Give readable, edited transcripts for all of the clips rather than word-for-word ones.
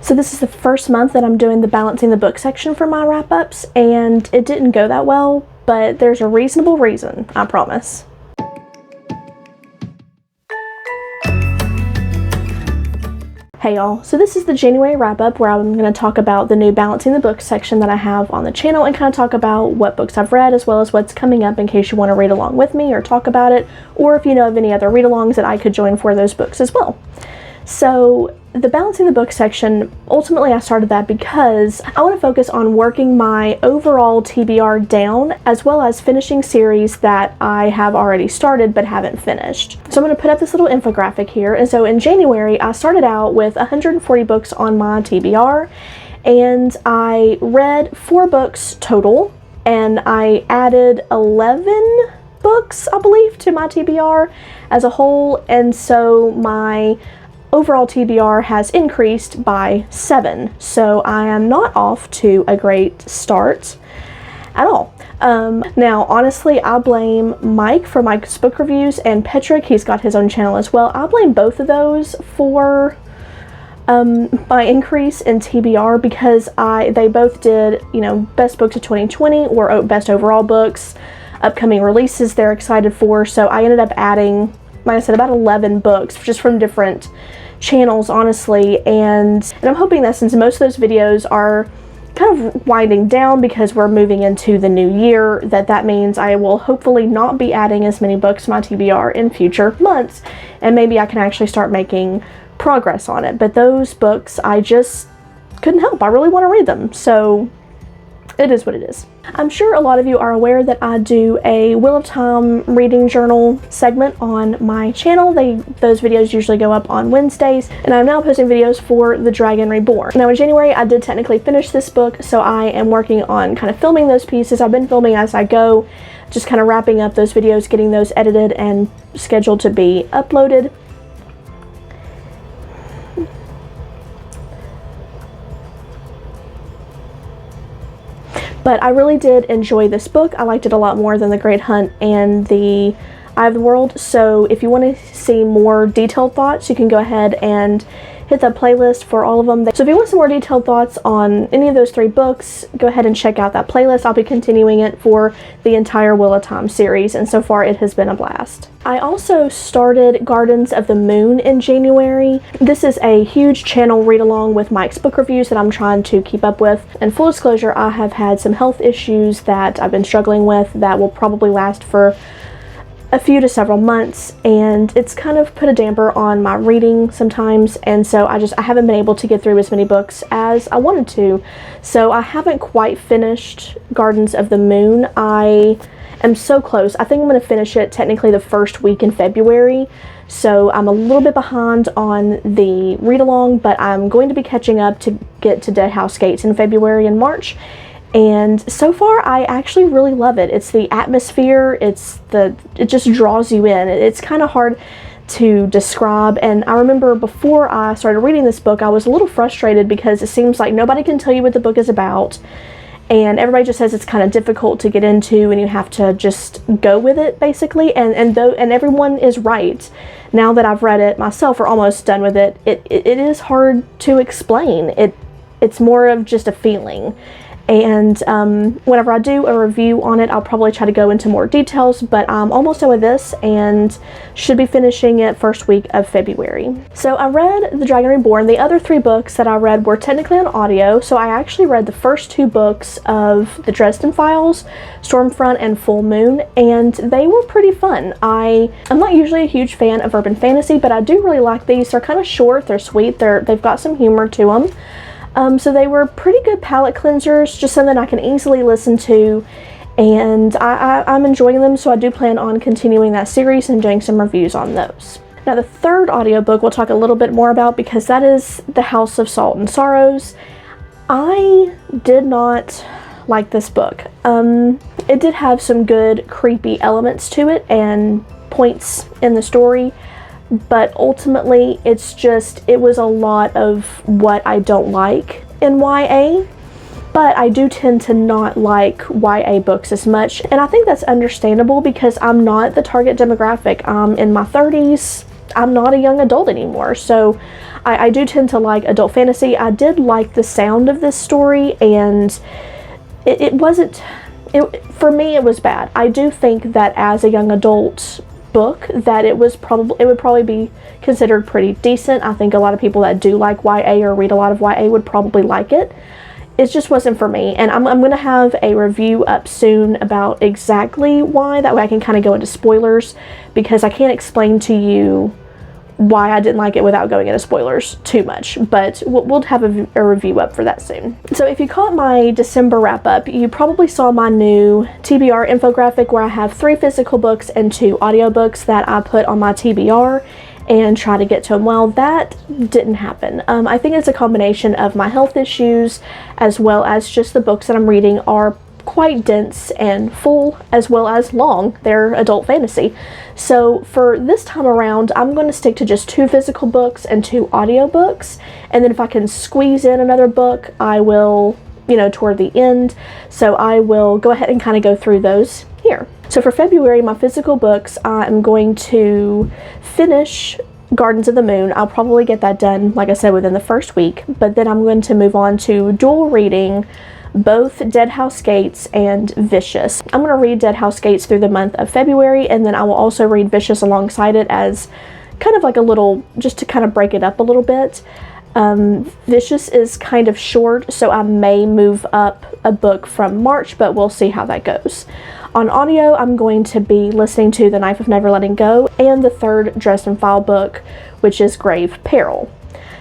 So this is the first month that I'm doing the balancing the book section for my wrap-ups, and it didn't go that well, but there's a reasonable reason, I promise. Hey y'all, so this is the January wrap-up where I'm going to talk about the new balancing the books section that I have on the channel and kind of talk about what books I've read as well as what's coming up in case you want to read along with me or talk about it, or if you know of any other read-alongs that I could join for those books as well. So the balancing the book section, ultimately I started that because I want to focus on working my overall TBR down as well as finishing series that I have already started but haven't finished. So I'm going to put up this little infographic here, and so in January I started out with 140 books on my TBR, and I read 4 books total, and I added 11 books, I believe, to my TBR as a whole, and so my overall TBR has increased by 7, so I am not off to a great start at all. Now, honestly, I blame Mike for Mike's book reviews and Petrik, he's got his own channel as well. I blame both of those for my increase in TBR because they both did, you know, best books of 2020 or best overall books, upcoming releases they're excited for, so I ended up adding, like I said, about 11 books just from different channels, honestly, and I'm hoping that since most of those videos are kind of winding down because we're moving into the new year, that means I will hopefully not be adding as many books to my TBR in future months, and maybe I can actually start making progress on it. But those books, I just couldn't help. I really want to read them, so it is what it is. I'm sure a lot of you are aware that I do a Wheel of Time reading journal segment on my channel. Those videos usually go up on Wednesdays, and I'm now posting videos for The Dragon Reborn. Now in January I did technically finish this book, so I am working on kind of filming those pieces. I've been filming as I go, just kind of wrapping up those videos, getting those edited and scheduled to be uploaded. But I really did enjoy this book. I liked it a lot more than The Great Hunt and The Eye of the World. So if you want to see more detailed thoughts, you can go ahead and hit the playlist for all of them. So if you want some more detailed thoughts on any of those 3 books, go ahead and check out that playlist. I'll be continuing it for the entire Wheel of Time series, and so far it has been a blast. I also started Gardens of the Moon in January. This is a huge channel read-along with Mike's book reviews that I'm trying to keep up with. And full disclosure, I have had some health issues that I've been struggling with that will probably last for a few to several months, and it's kind of put a damper on my reading sometimes, and so I haven't been able to get through as many books as I wanted to. So I haven't quite finished Gardens of the Moon. I am so close. I think I'm going to finish it technically the first week in February, so I'm a little bit behind on the read-along, but I'm going to be catching up to get to Dead House Gates in February and March. And so far I actually really love it. It's the atmosphere, it just draws you in. It's kind of hard to describe, and I remember before I started reading this book I was a little frustrated because it seems like nobody can tell you what the book is about, and everybody just says it's kind of difficult to get into and you have to just go with it basically, and everyone is right. Now that I've read it myself, or almost done with it, it is hard to explain. It's more of just a feeling. And whenever I do a review on it, I'll probably try to go into more details, but I'm almost done with this and should be finishing it first week of February. So I read The Dragon Reborn. The other 3 books that I read were technically on audio, so I actually read the first 2 books of The Dresden Files, Stormfront and Full Moon, and they were pretty fun. I'm not usually a huge fan of urban fantasy, but I do really like these. They're kind of short, they're sweet, they've got some humor to them. So they were pretty good palate cleansers, just something I can easily listen to, and I'm enjoying them, so I do plan on continuing that series and doing some reviews on those. Now the third audiobook we'll talk a little bit more about because that is The House of Salt and Sorrows. I did not like this book. It did have some good creepy elements to it and points in the story, but ultimately it was a lot of what I don't like in YA. But I do tend to not like YA books as much, and I think that's understandable because I'm not the target demographic. I'm in my 30s. I'm not a young adult anymore, so I do tend to like adult fantasy. I did like the sound of this story, and it wasn't, for me it was bad. I do think that as a young adult book that it would probably be considered pretty decent. I think a lot of people that do like YA or read a lot of YA would probably like it. It just wasn't for me, and I'm going to have a review up soon about exactly why. That way I can kind of go into spoilers, because I can't explain to you why I didn't like it without going into spoilers too much, but we'll have a review up for that soon. So if you caught my December wrap up, you probably saw my new TBR infographic where I have 3 physical books and 2 audiobooks that I put on my TBR and try to get to them. Well, that didn't happen. I think it's a combination of my health issues as well as just the books that I'm reading are quite dense and full as well as long. They're adult fantasy. So for this time around, I'm going to stick to just 2 physical books and 2 audiobooks, and then if I can squeeze in another book, I will, toward the end. So I will go ahead and kind of go through those here. So for February, my physical books, I'm going to finish Gardens of the Moon. I'll probably get that done, like I said, within the first week, but then I'm going to move on to dual reading both Dead House Gates and Vicious. I'm going to read Dead House Gates through the month of February, and then I will also read Vicious alongside it as kind of like a little, just to kind of break it up a little bit. Vicious is kind of short, so I may move up a book from March, but we'll see how that goes. On audio, I'm going to be listening to The Knife of Never Letting Go and the 3rd Dresden File book, which is Grave Peril.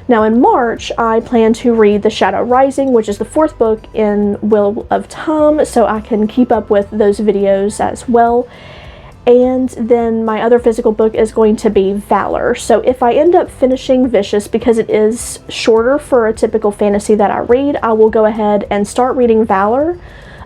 Now in March, I plan to read The Shadow Rising, which is the 4th book in Wheel of Time, so I can keep up with those videos as well. And then my other physical book is going to be Valor. So if I end up finishing Vicious, because it is shorter for a typical fantasy that I read, I will go ahead and start reading Valor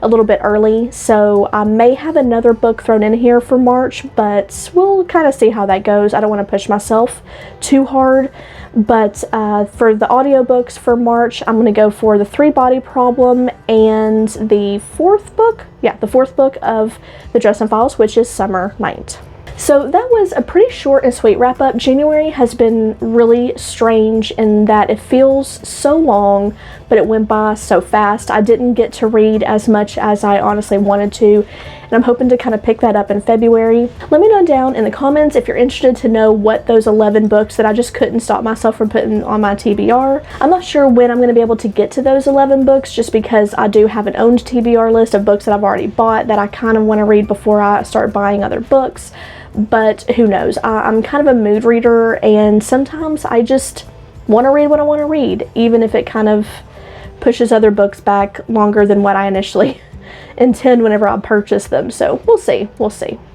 a little bit early. So I may have another book thrown in here for March, but we'll kind of see how that goes. I don't want to push myself too hard. But for the audiobooks for March, I'm going to go for The 3-Body Problem and the 4th book. Yeah, the 4th book of the Dresden Files, which is Summer Night. So that was a pretty short and sweet wrap up. January has been really strange in that it feels so long, but it went by so fast. I didn't get to read as much as I honestly wanted to, and I'm hoping to kind of pick that up in February. Let me know down in the comments if you're interested to know what those 11 books that I just couldn't stop myself from putting on my TBR. I'm not sure when I'm going to be able to get to those 11 books, just because I do have an owned TBR list of books that I've already bought that I kind of want to read before I start buying other books. But who knows? I'm kind of a mood reader, and sometimes I just want to read what I want to read, even if it kind of pushes other books back longer than what I initially intend whenever I purchase them. So we'll see.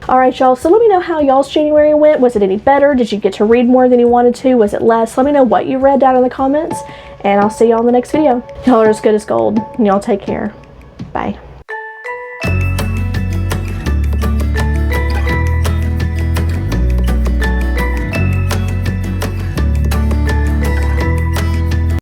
Alright y'all, so let me know how y'all's January went. Was it any better? Did you get to read more than you wanted to? Was it less? Let me know what you read down in the comments, and I'll see y'all in the next video. Y'all are as good as gold, and y'all take care. Bye.